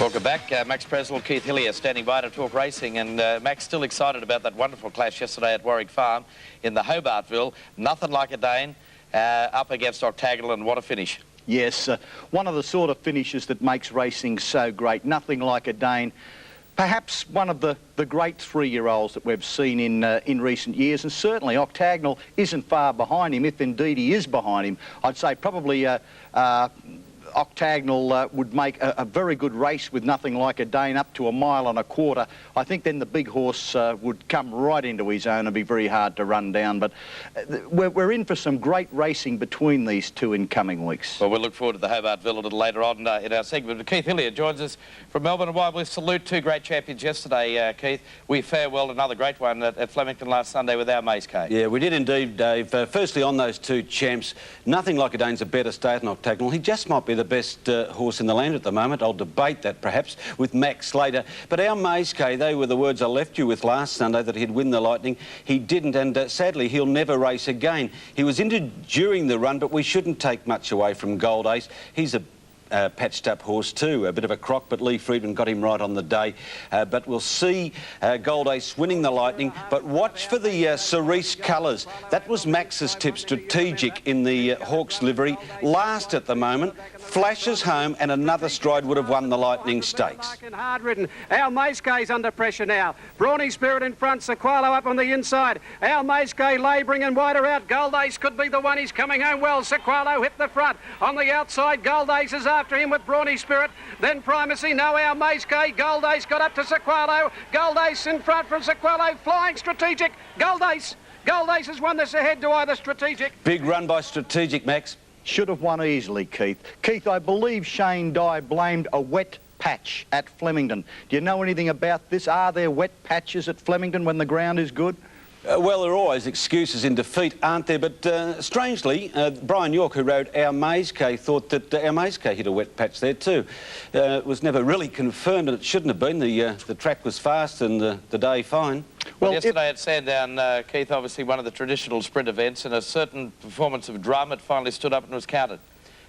Welcome back. Max Presnell, Keith Hillier standing by to talk racing, and Max still excited about that wonderful clash yesterday at Warwick Farm in the Hobartville. Nothing like a Dane up against Octagonal, and what a finish. Yes, one of the sort of finishes that makes racing so great. Nothing like a Dane. Perhaps one of the great three-year-olds that we've seen in recent years, and certainly Octagonal isn't far behind him, if indeed he is behind him. I'd say probably Octagonal would make a very good race with Nothing Like a Dane up to 1.25 miles. I think then the big horse would come right into his own and be very hard to run down. But we're in for some great racing between these two in coming weeks. Well, we'll look forward to the Hobartville a little later on in our segment. But Keith Hillier joins us from Melbourne, and while we salute two great champions yesterday, Keith, we farewelled another great one at Flemington last Sunday with our Mace K. Yeah, we did indeed, Dave. Firstly, on those two champs, Nothing Like a Dane's a better start than Octagonal. He just might be the best horse in the land at the moment. I'll debate that perhaps with Max later. But our Mace K, they were the words I left you with last Sunday, that he'd win the Lightning. He didn't, and sadly he'll never race again. He was injured during the run, but we shouldn't take much away from Gold Ace. He's a patched up horse too, a bit of a crock, but Lee Friedman got him right on the day. But we'll see Gold Ace winning the Lightning, but watch for the cerise colours. That was Max's tip, Strategic, in the Hawks livery. Last at the moment, flashes home, and another stride would have won the Lightning Stakes. Hard ridden. Our Mace K's under pressure now. Brawny Spirit in front, Sequalo up on the inside. Our Mace K labouring and wider out. Gold Ace could be the one. He's coming home well. Sequalo hit the front. On the outside, Gold Ace is after him with Brawny Spirit. Then Primacy. No, our Mace K. Gold Ace got up to Sequalo. Gold Ace in front from Sequalo. Flying Strategic. Gold Ace. Gold Ace has won this ahead to either Strategic. Big run by Strategic, Max. Should have won easily, Keith. Keith, I believe Shane Dye blamed a wet patch at Flemington. Do you know anything about this? Are there wet patches at Flemington when the ground is good? Well, there are always excuses in defeat, aren't there? But strangely, Brian York, who rode our Maze K, thought that our Maze K hit a wet patch there too. It was never really confirmed, and it shouldn't have been. The track was fast and the day fine. Well, yesterday at Sandown, Keith, obviously one of the traditional sprint events, and a certain performance of drum, it finally stood up and was counted.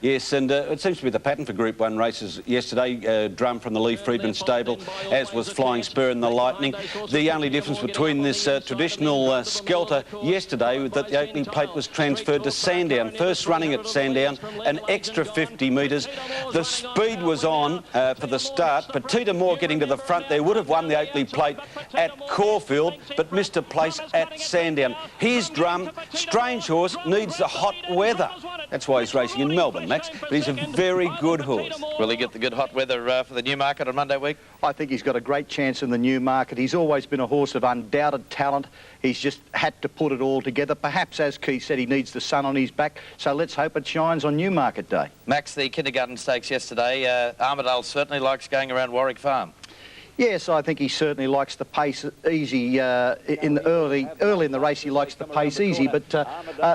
Yes, and it seems to be the pattern for Group 1 races yesterday. Drum from the Lee Friedman stable, as was Flying Spur and the Lightning. The only difference between this traditional skelter yesterday was that the opening plate was transferred to Sandown. First running at Sandown, an extra 50 metres. The speed was on for the start. Petita Moore getting to the front there would have won the opening plate at Caulfield, but missed a place at Sandown. Here's Drum, strange horse, needs the hot weather. That's why he's racing in Melbourne, Max, but he's a very good horse. Will he get the good hot weather for the Newmarket on Monday week? I think he's got a great chance in the Newmarket. He's always been a horse of undoubted talent. He's just had to put it all together. Perhaps, as Keith said, he needs the sun on his back, so let's hope it shines on Newmarket Day. Max, the Kindergarten Stakes yesterday, Armadale certainly likes going around Warwick Farm. Yes, I think he certainly likes the pace easy. Early in the race, he likes the pace easy, but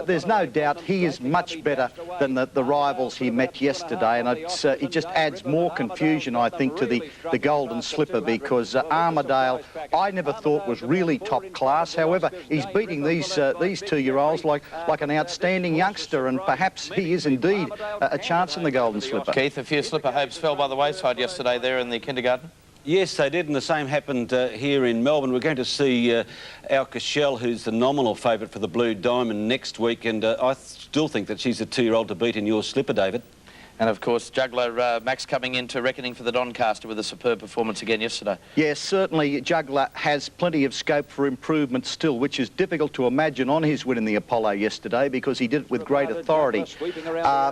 there's no doubt he is much better than the rivals he met yesterday, and it just adds more confusion, I think, to the Golden Slipper, because Armadale, I never thought was really top class. However, he's beating these two-year-olds like an outstanding youngster, and perhaps he is indeed a chance in the Golden Slipper. Keith, a few slipper hopes fell by the wayside yesterday there in the Kindergarten. Yes, they did, and the same happened here in Melbourne. We're going to see Alcachel, who's the nominal favourite for the Blue Diamond, next week, and I still think that she's a two-year-old to beat in your slipper, David. And, of course, Juggler Max coming into reckoning for the Doncaster with a superb performance again yesterday. Yes, certainly Juggler has plenty of scope for improvement still, which is difficult to imagine on his win in the Apollo yesterday, because he did it with great authority.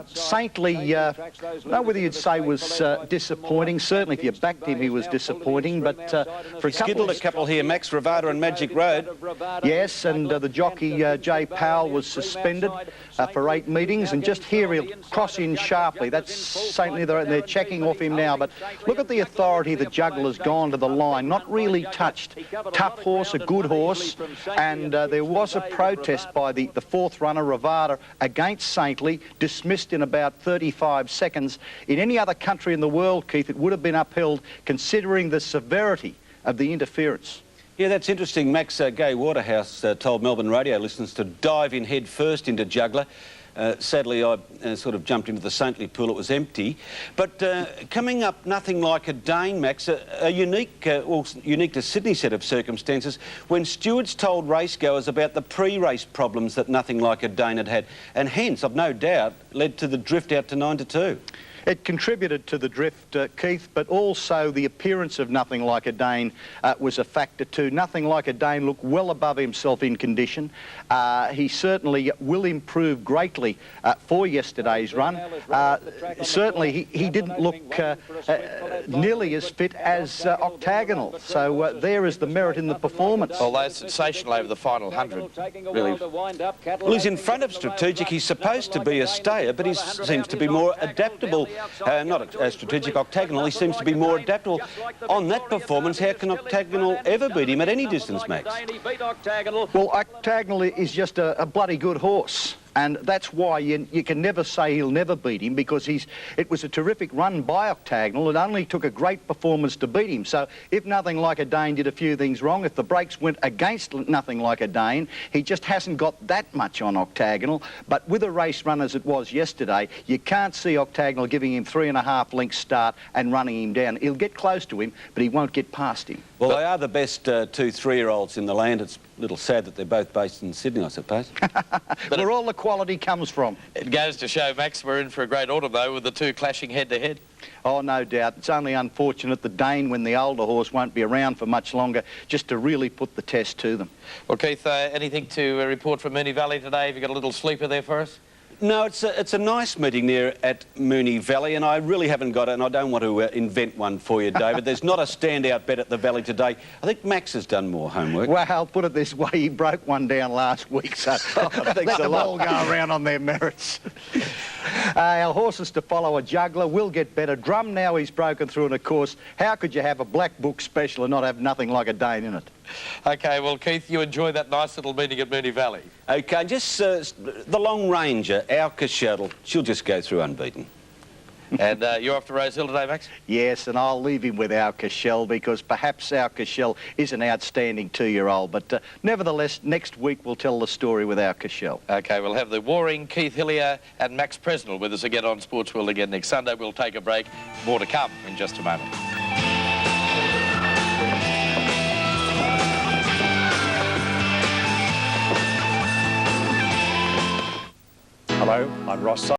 Saintly, I don't know whether you'd say was disappointing. Certainly if you backed him, he was disappointing, but for a couple here, Max Ravada and Magic Road. Yes, and the jockey Jay Powell was suspended for 8 meetings, and just here he'll cross in sharply. That's Saintly, they're checking off him now, but look at the authority the Juggler's gone to the line, not really touched. Tough horse, a good horse, and there was a protest by the fourth runner, Ravada, against Saintly, dismissed in about 35 seconds. In any other country in the world, Keith, it would have been upheld, considering the severity of the interference. Yeah, that's interesting. Max Gay Waterhouse told Melbourne radio listeners to dive in head first into Juggler. Sadly, I sort of jumped into the saintly pool. It was empty. But coming up, Nothing Like a Dane, Max, a unique, unique to Sydney set of circumstances when stewards told racegoers about the pre-race problems that Nothing Like a Dane had had, and hence, I've no doubt, led to the drift out to 9-2. It contributed to the drift, Keith, but also the appearance of Nothing Like a Dane was a factor too. Nothing Like a Dane looked well above himself in condition. He certainly will improve greatly for yesterday's run. Certainly he didn't look nearly as fit as Octagonal. So there is the merit in the performance. Although sensational over the final 100, really. Well, he's in front of Strategic. He's supposed to be a stayer, but he seems to be more adaptable. Not a Strategic, Octagonal. He seems to be more adaptable. On that performance, how can Octagonal ever beat him at any distance, Max? Well, Octagonal is just a bloody good horse. And that's why you can never say he'll never beat him, because it was a terrific run by Octagonal. It only took a great performance to beat him. So if Nothing Like a Dane did a few things wrong, if the brakes went against Nothing Like a Dane, he just hasn't got that much on Octagonal. But with a race run as it was yesterday, you can't see Octagonal giving him 3.5 lengths start and running him down. He'll get close to him, but he won't get past him. Well, they are the best 2-3-year-olds in the land. It's a little sad that they're both based in Sydney, I suppose. But where all the quality comes from. It goes to show, Max, we're in for a great autumn, though, with the two clashing head-to-head. Oh, no doubt. It's only unfortunate the Dane, when the older horse won't be around for much longer, just to really put the test to them. Well, Keith, anything to report from Moonee Valley today? Have you got a little sleeper there for us? No, it's a nice meeting there at Moonee Valley, and I really haven't got it, and I don't want to invent one for you, David. There's not a standout bet at the Valley today. I think Max has done more homework. Well, I'll put it this way, he broke one down last week, so let them all go around on their merits. Our horses to follow, a juggler, will get better. Drum now he's broken through, and of course, how could you have a black book special and not have Nothing Like a Dane in it? OK, well, Keith, you enjoy that nice little meeting at Moonee Valley. OK, just the long ranger, our Cashuttle, she'll just go through unbeaten. And you're off to Rose Hill today, Max? Yes, and I'll leave him with our Cashel, because perhaps our Cashel is an outstanding 2-year-old. But nevertheless, next week we'll tell the story with our Cashel. OK, we'll have the warring Keith Hillier and Max Presnell with us again on Sportsworld again next Sunday. We'll take a break. More to come in just a moment. Hello, I'm Ross.